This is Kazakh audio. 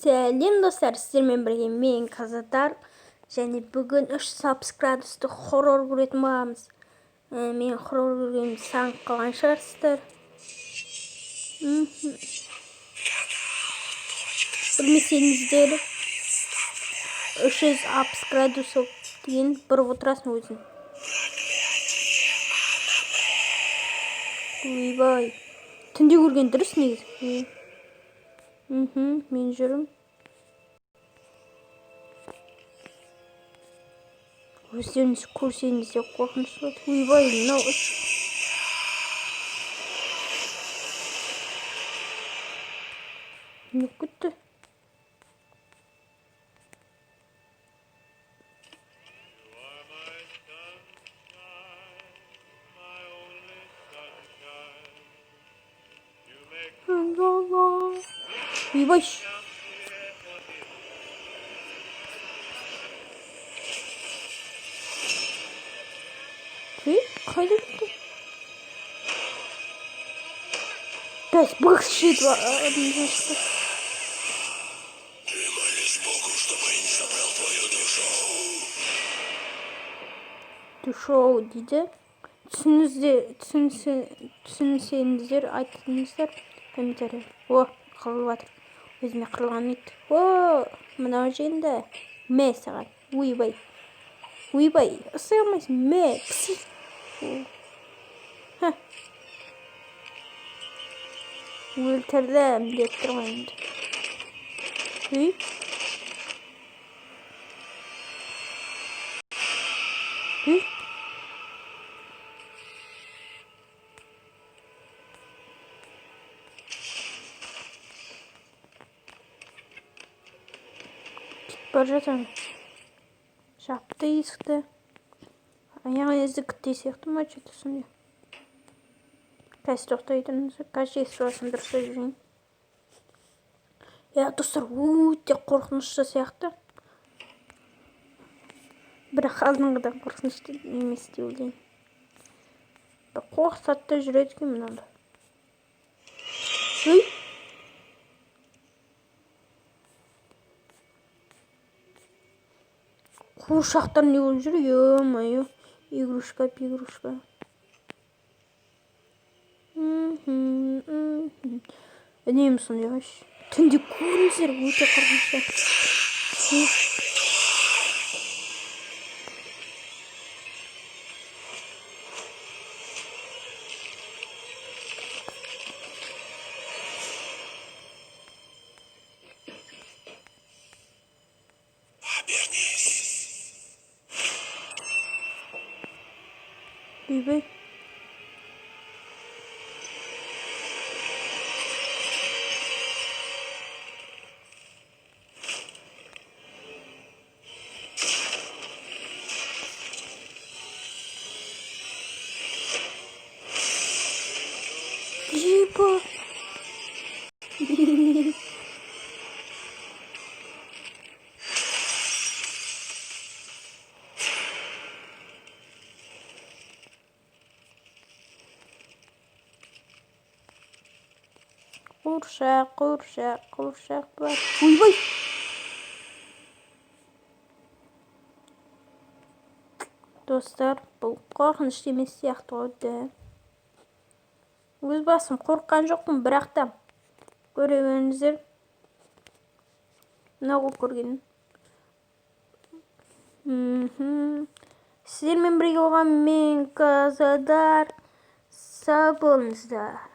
Сәлем достар, сіздермен бірге мен Казадар, және бүгін 3 градусты хоррор көретін боламыз. Мен хоррор көргенімді сағынып қалған шығарсыздар. Білмесеңіздер 360 градус деген бұрып отырасың өзің. Ойбай, түнде көрген дұрыс негізі. Мен жүрім. Өздеріңіз көрсеңіз де қорқынышты болады. Ойбай, мынау не кетті? Ойбай. Қайда кетті? Пять бывших два. Ты молись Богу, чтобы я не забрал твою душу. Душу дейді. Түсінсеңіздер айтыңыздар комментарий. О, қырылып жатыр. Өзіме қырылған ит. О, мынау жеңді. Мә саған. Ойбай. Ойбай, ұстай алмайсың. Мә, пси. Өлтірдім деп тұрған енді. Бара жатырмын. Жапты есікті. Аяғын іздікті сияқты ма что-то сондай. Қазір тоқтайтынымыз. Қазір есік жасын дұрыстай жүрейін. Достар, өте қорқынышты сияқты. Бірақ алдыңғыдан қорқынышты емес деп ойлаймын. Қорқытады да жүреді екен мынада. Қуыршақтар не болып жүр? Ё-моё. Игрушка. Үнемі сондай ғой. Түнде көріңіздер, өте қорқынышты. Ойбай. Ебо. Қуыршақ бар. Ойбай. Достар, бұл қорқынышты емес сияқты ғой. Өз басым қорыққан жоқпын, бірақ та көре беріңіздер. Мынау көргенім. Сіздермен бірге болған мен Казадар. Сау болыңыздар.